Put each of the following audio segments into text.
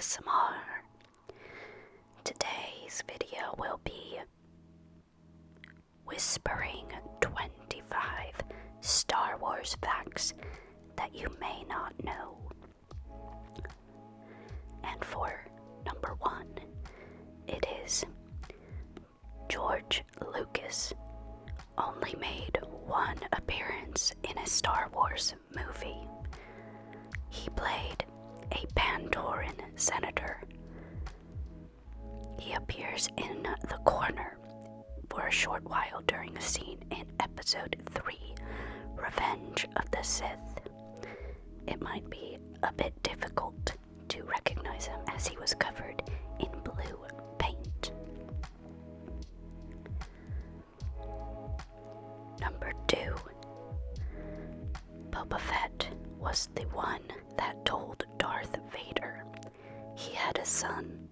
ASMR. Today's video will be whispering 25 Star Wars facts that you may not know. And for number 1, it is George Lucas only made one appearance in a Star Wars movie. He played a Pandoran senator. He appears in the corner for a short while during a scene in Episode 3, Revenge of the Sith. It might be a bit difficult to recognize him as he was covered in blue paint. Number 2. Boba Fett was the one that told Darth Vader he had a son.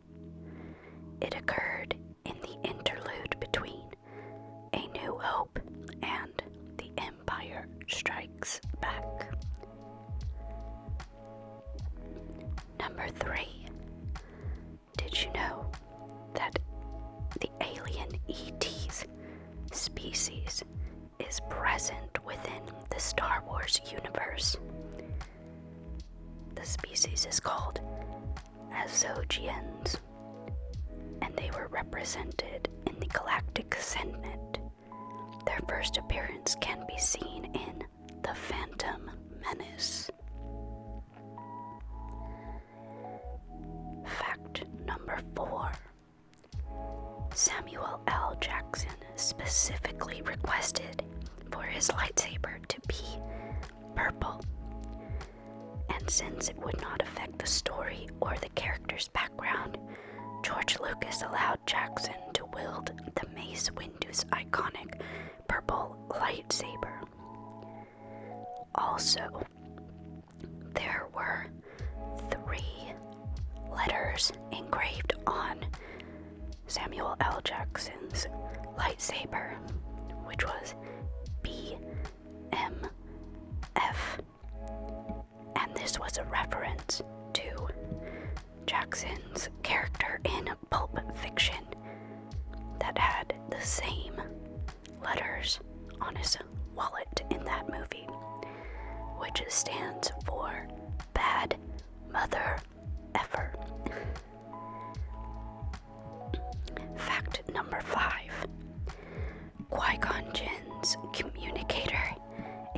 It occurred in the interlude between A New Hope and The Empire Strikes Back. Number 3. Did you know that the alien ET's species is present within the Star Wars universe? The species is called Azogians, and they were represented in the Galactic Senate. Their first appearance can be seen in The Phantom Menace. Fact number 4. Samuel L. Jackson specifically requested for his lightsaber to be purple. And since it would not affect the story or the character's background, George Lucas allowed Jackson to wield the Mace Windu's iconic purple lightsaber. Also, there were 3 letters engraved on Samuel L. Jackson's lightsaber, which was BMF. And this was a reference to Jackson's character in Pulp Fiction that had the same letters on his wallet in that movie, which stands for Bad Mother Effer. Fact number 5. Qui-Gon Jinn's communicator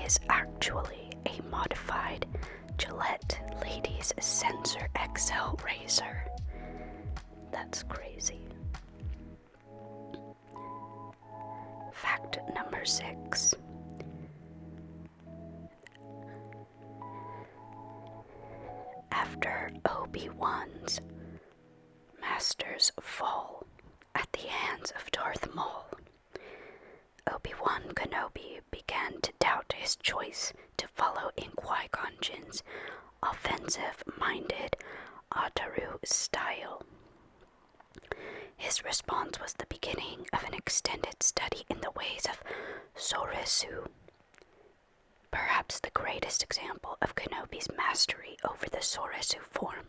is actually a modified Gillette Ladies Sensor XL razor. That's crazy. Fact number 6. After Obi-Wan's master's fall at the hands of Darth Maul, Obi-Wan Kenobi began to doubt his choice to follow in Qui-Gon Jinn's offensive-minded Ataru style. His response was the beginning of an extended study in the ways of Soresu. Perhaps the greatest example of Kenobi's mastery over the Soresu form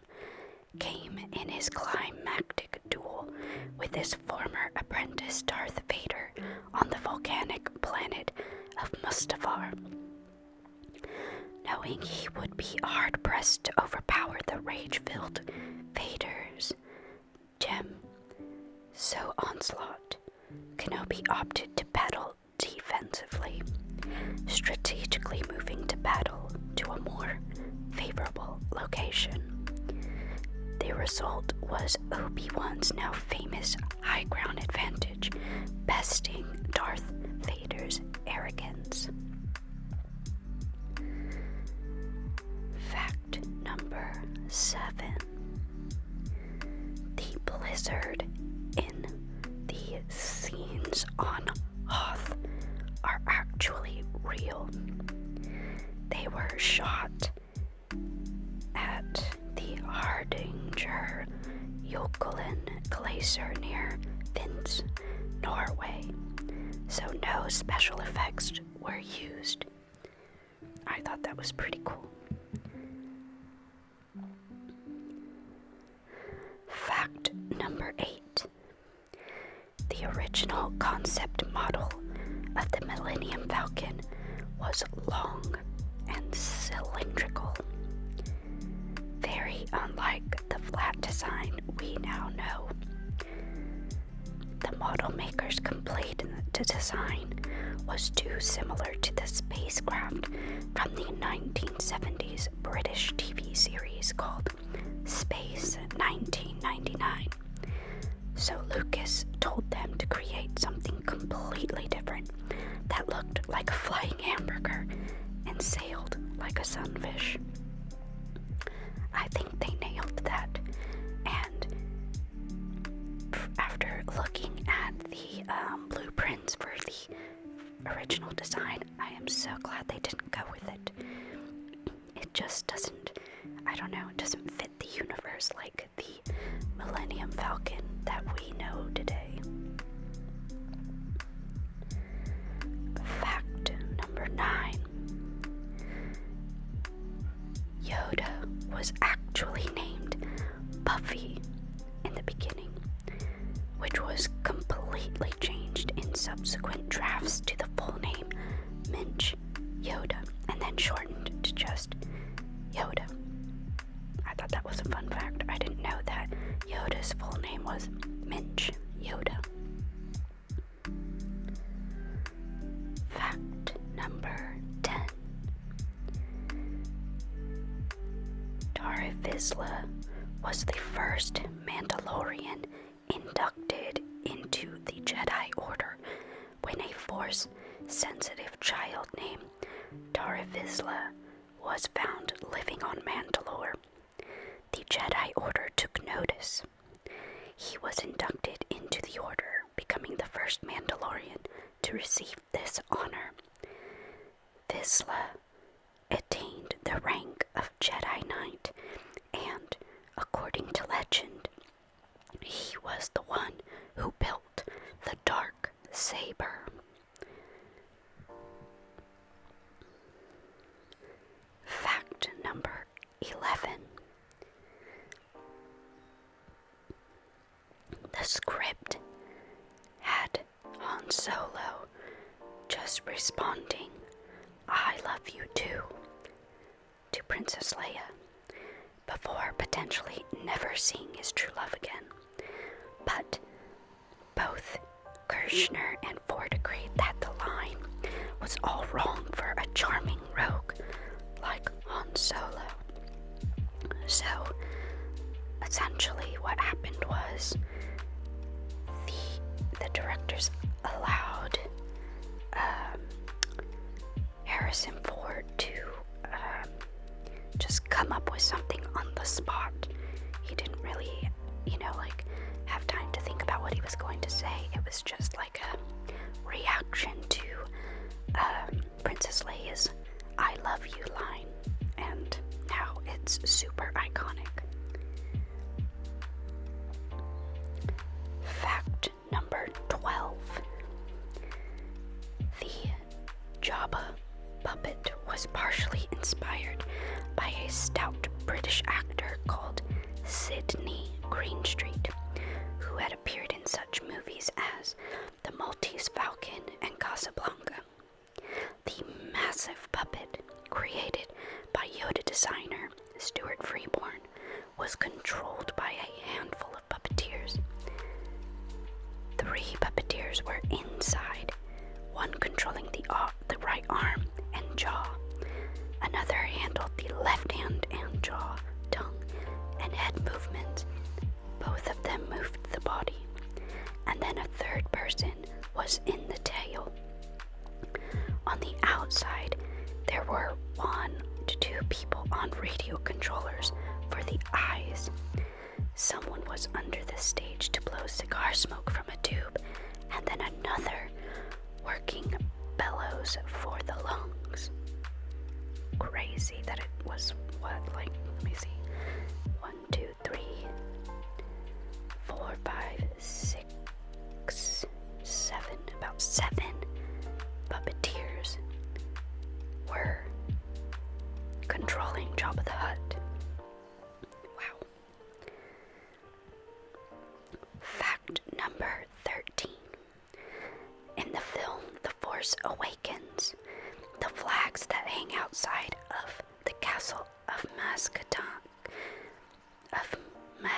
came in his climactic duel with his former apprentice Darth Vader on the volcanic planet of Mustafar. Knowing he would be hard-pressed to overpower the rage-filled Vader's gem, so onslaught, Kenobi opted to battle defensively, strategically moving to battle to a more favorable location. The result was Obi-Wan's now famous high ground advantage, besting Darth Vader's arrogance. Fact number 7. The blizzard in the scenes on Hoth are actually real. They were shot at the Hardanger Jokelen Glacier near Vince, Norway, so no special effects were used. I thought that was pretty cool. original concept model of the Millennium Falcon was long and cylindrical, very unlike the flat design we now know. The model makers complained the design was too similar to the spacecraft from the 1970s British TV series called Space 1999. So Lucas told them to create something completely different that looked like a flying hamburger and sailed like a sunfish. I think they nailed that, and after looking at the blueprints for the original design, I am so glad they didn't go with it. It just doesn't, it doesn't fit the universe like the Millennium Falcon that we know today. Fact number 9. Yoda was actually named Buffy in the beginning, which was completely changed in subsequent drafts to the full name Minch Yoda, and then shortened to just Yoda. I thought that was a fun fact. I didn't know that Yoda's full name was Minch Yoda. Fact number 10. Tara Vizsla was the first Mandalorian inducted into the Jedi Order when a Force-sensitive child named Tara Vizsla was found living on Mandalore. The Jedi Order took notice. He was inducted into the Order, becoming the first Mandalorian to receive this honor. Vizsla attained the rank of Jedi Knight, and, according to legend, he was the one who built the dark saber. Fact number 11. The script had Han Solo just responding, "I love you too," to Princess Leia, before potentially never seeing his true love again. But both Kirshner and Ford agreed that the line was all wrong for a charming rogue like Han Solo. So, essentially what happened was the directors allowed Harrison Ford to just come up with something on the spot. He didn't really, have time to think about what he was going to say. It was just like a reaction to Princess Leia's "I love you" line, and now it's super iconic. Fact number 12. The Jabba puppet was partially inspired by a stout British actor called Sidney Greenstreet, who had appeared in such movies as The Maltese Falcon and Casablanca. The massive puppet, created by Yoda designer Stuart Freeborn, was controlled by a handful of puppeteers. 3 puppeteers were inside, one controlling the right arm and jaw. Another handled the left hand and jaw, tongue, and head movements. Both of them moved the body. And then a third person was in the tail. On the outside, there were 1 to 2 people on radio controllers for the eyes. Someone was under the stage to blow cigar smoke from a tube, and then another working bellows for the lungs. Crazy that it was, let me see, 1, 2, 3,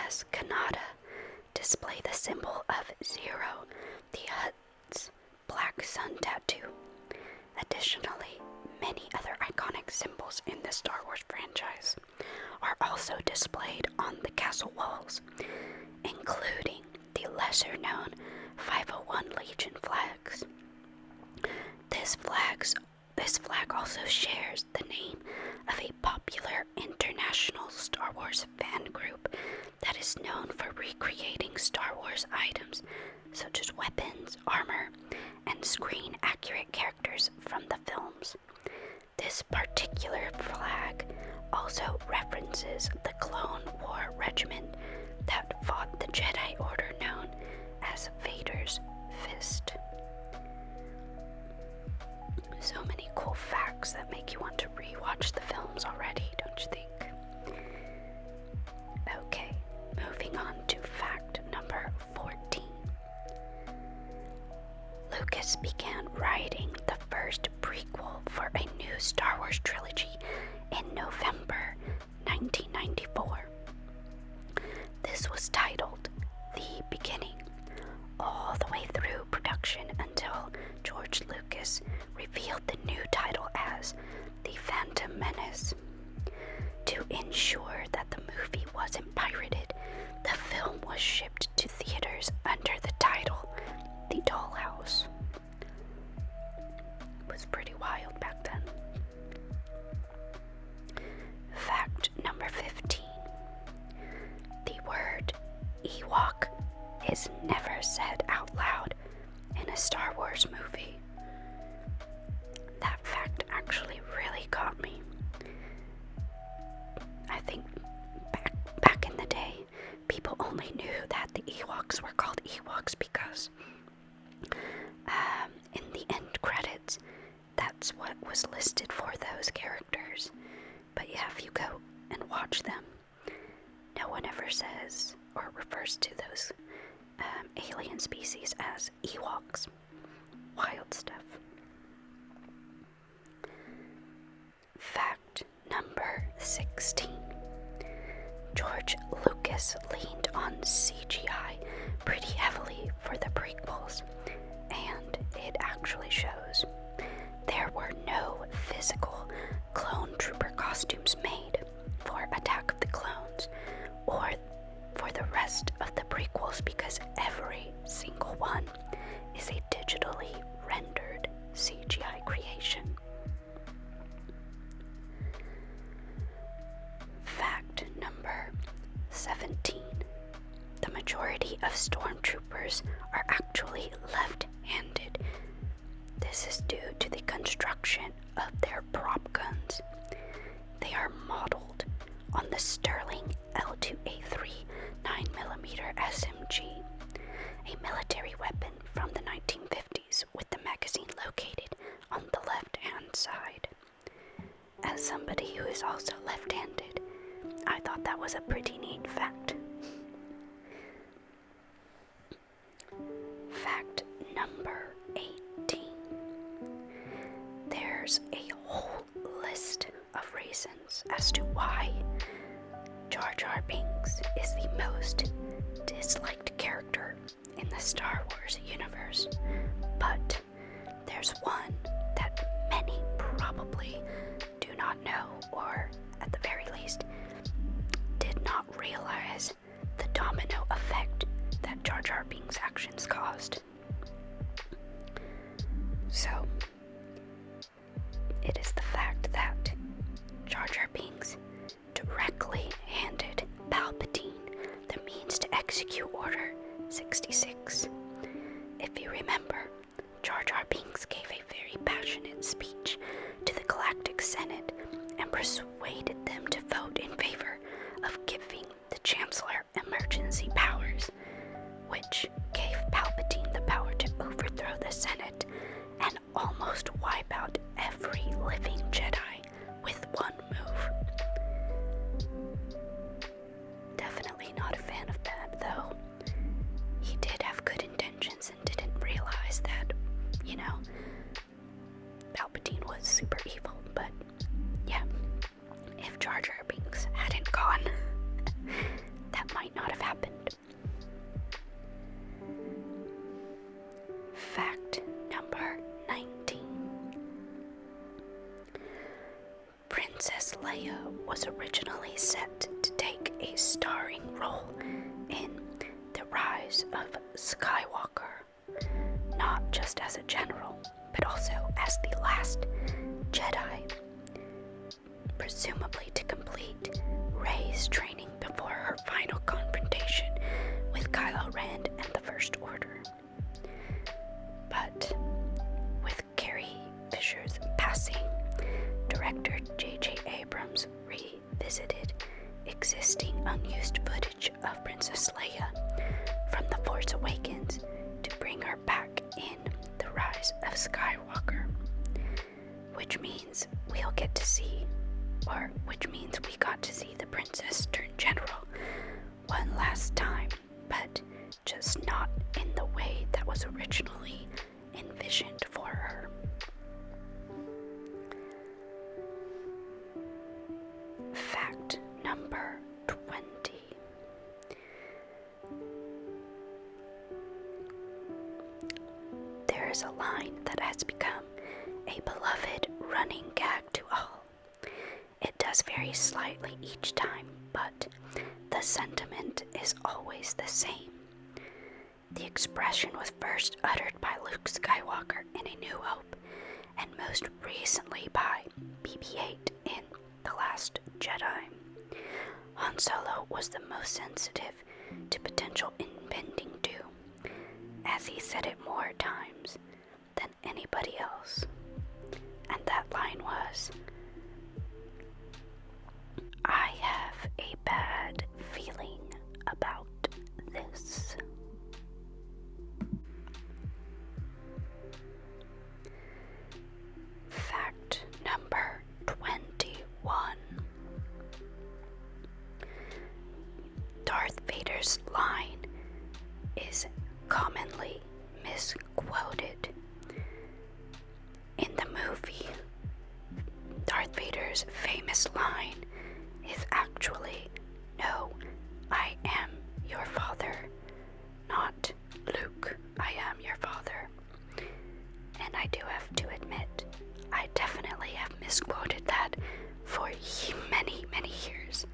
as Kanata display the symbol of Zero, the Hutt's black sun tattoo. Additionally, many other iconic symbols in the Star Wars franchise are also displayed on the castle walls, including the lesser-known 501 Legion flags. This flag also shares the name of a popular international Star Wars fan group that is known for recreating Star Wars items such as weapons, armor, and screen-accurate characters from the films. This particular flag also references the Clone War regiment that fought the Jedi Order known as Vader's Fist. So many cool facts that make you want to rewatch the films already, don't you think? Okay, moving on to fact number 14. Lucas began writing the first prequel for a new Star Wars trilogy in November 1994. This was titled The Beginning, all the way through production until George Lucas revealed the new title as The Phantom Menace. To ensure that the movie wasn't pirated, the film was shipped to theaters under the title The Dollhouse. It was pretty wild back then. Fact number 15. The word Ewok is never said out loud in a Star Wars movie. That fact actually really got me. I think back in the day, people only knew that the Ewoks were called Ewoks because in the end credits, that's what was listed for those characters. But yeah, if you go and watch them, no one ever says or refers to those alien species as Ewoks. Wild stuff. Fact number 16. George Lucas leaned on CGI pretty heavily for the prequels, and it actually shows. There were no physical clone trooper costumes made for Attack of the Clones or for the rest of the prequels because every single one is a digitally rendered CGI creation. Fact number 17. The majority of stormtroopers are actually left-handed. This is due to the construction of their prop guns. They are modeled on the Sterling L2A3 9mm SMG, a military weapon from the 1950s with the magazine located on the left-hand side. As somebody who is also left-handed, I thought that was a pretty neat fact. Fact number 18. There's a whole list of reasons as to why Jar Jar Binks is the most disliked character in the Star Wars universe, but there's one that many probably do not know, or at the very least did not realize the domino effect that Jar Jar Binks' actions caused. So, it is the fact that Jar Jar Binks directly handed Palpatine the means to execute Order 66. If you remember, Jar Jar Binks gave a very passionate speech to the Galactic Senate and persuaded them to vote in favor of giving the Chancellor emergency powers, which gave Palpatine the power to overthrow the Senate and almost wipe out every living Jedi with one move. Definitely not a fan of that, though. He did have good intentions and didn't realize that, Palpatine was super evil, but yeah, if Jar Jar Binks hadn't gone, that might not Leia was originally set to take a starring role in The Rise of Skywalker, not just as a general, but also as the last Jedi, presumably to complete Rey's training before her final confrontation with Kylo Ren and the First Order. But with Carrie Fisher's passing, director J.J. Abrams revisited existing unused footage of Princess Leia from The Force Awakens to bring her back in The Rise of Skywalker, which means we got to see the princess turn general one last time, but just not in the way that was originally envisioned for her. Fact number 20. There is a line that has become a beloved running gag to all. It does vary slightly each time, but the sentiment is always the same. The expression was first uttered by Luke Skywalker in A New Hope, and most recently by BB-8 in The Last Jedi. Han Solo was the most sensitive to potential impending doom, as he said it more times than anybody else. And that line was, "I have a bad feeling about this." Fact number 21. Darth Vader's line is commonly misquoted. In the movie, Darth Vader's famous line is actually, "No, I am your father," not "Luke, I am your father." And I do have to admit, I definitely have misquoted that for many, many years.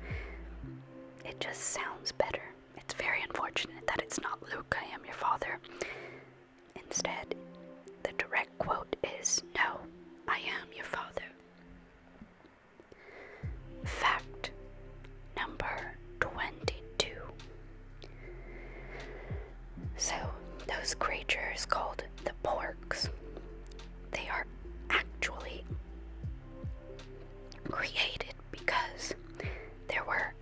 It just sounds better. It's very unfortunate that it's not "Luke, I am your father." Instead, the direct quote is, "No, I am your father." Fact number 22. So, those creatures called the Porgs, they are actually created because there were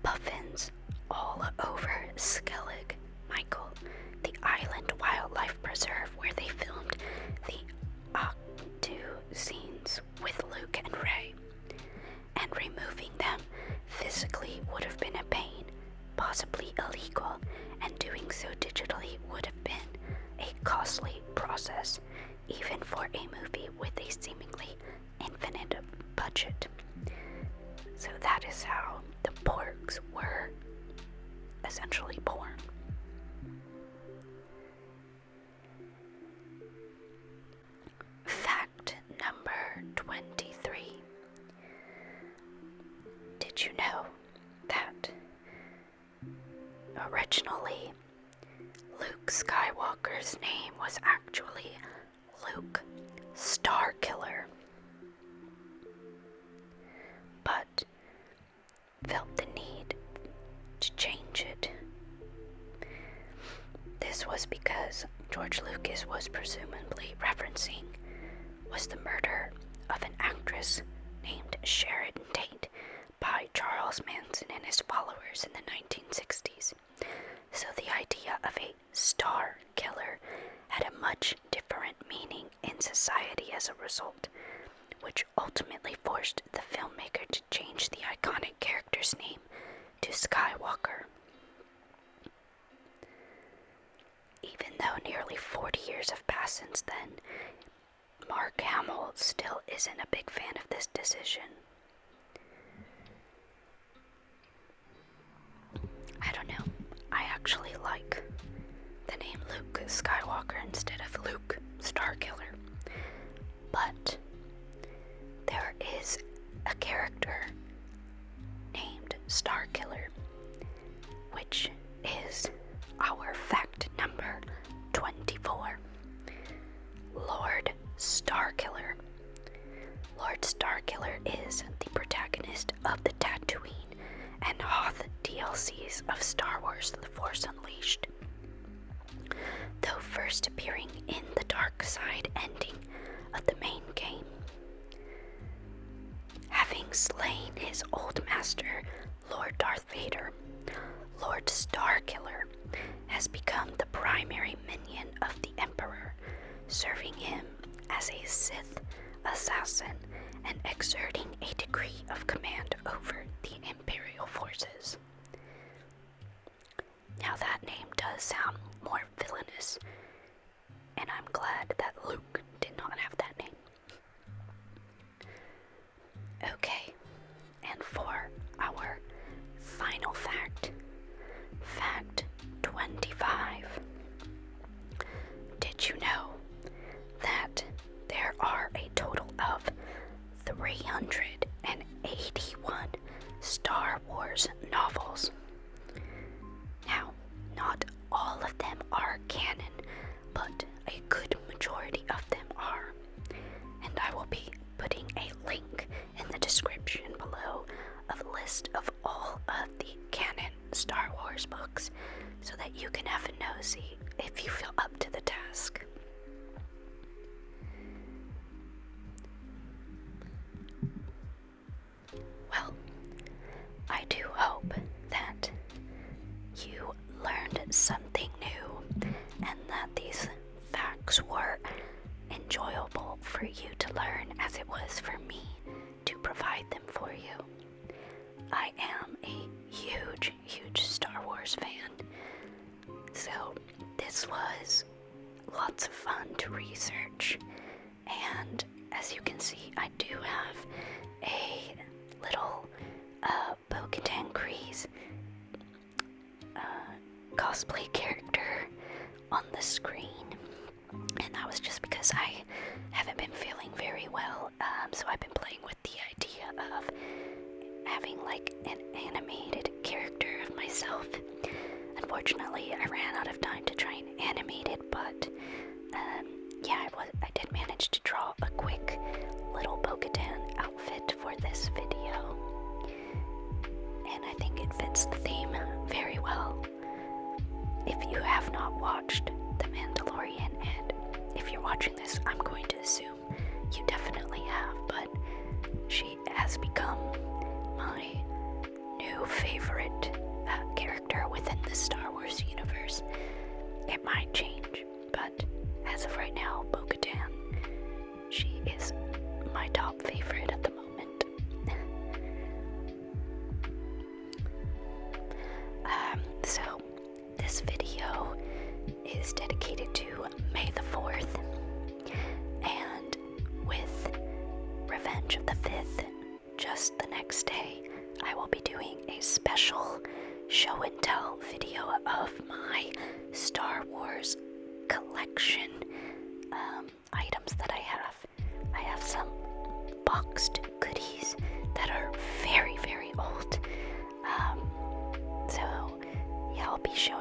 puffins all over Skellig Michael, the island wildlife preserve where they filmed the Octo scenes with Luke and Rey. And removing them physically would have been a pain, possibly illegal, and doing so digitally would have been a costly process, even for a movie with a seemingly infinite budget. So that is how the Porgs were essentially born. Fact number 23. Did you know that originally Luke Skywalker's name was actually Luke Starkiller, but felt the need to change it? This was because George Lucas was presumably referencing was the murder of an actress named Sheridan Tate by Charles Manson and his followers in the 1960s. So the idea of a star killer had a much different meaning in society as a result, which ultimately forced the filmmaker to change the iconic character's name to Skywalker. Even though nearly 40 years have passed since then, Mark Hamill still isn't a big fan of this decision. I don't know. I actually like the name Luke Skywalker instead of Luke Starkiller. But there is a character named Starkiller, which is our fact number 24. Lord Starkiller. Lord Starkiller is the protagonist of the Tatooine and Hoth DLCs of Star Wars The Force Unleashed. Though first appearing in the dark side ending of the main game. Having slain his old master, Lord Darth Vader, Lord Starkiller has become the primary minion of the Emperor, serving him as a Sith assassin and exerting a degree of command over the Imperial forces. Now that name does sound more villainous, and I'm glad that Luke did not have that name. Okay, and for our final fact, fact 25. Did you know that there are a total of 381 Star Wars novels? Now, not all of them are canon, but a good majority of them are. And I will be putting a link in the description below of a list of all of the canon Star Wars books so that you can have a nosy if you feel up to the task. Well, I do hope that you learned something new and that these facts were enjoyable for you to learn as it was for me to provide them for you. I am a huge, huge Star Wars fan, so this was lots of fun to research, and as you can see, I do have a little Bo-Katan Kryze cosplay character on the screen, and that was just because I haven't been feeling very well, so I've been playing with the idea of having like an animated character of myself. Unfortunately, I ran out of time to try and animate it, but yeah, I did manage to draw a quick little Bo-Katan outfit for this video, and I think it fits the theme very well. If you have not watched The Mandalorian, and if you're watching this, I'm going to assume you definitely have, but she has become my new favorite character within the Star Wars universe. It might change, but as of right now, Bo-Katan, she is my top favorite at the moment. So this video is dedicated to May the 4th, and with Revenge of the 5th, just the next day, I will be doing a special show and tell video of my Star Wars collection items that I have. I have some boxed goodies that are very, very old. So yeah, I'll be showing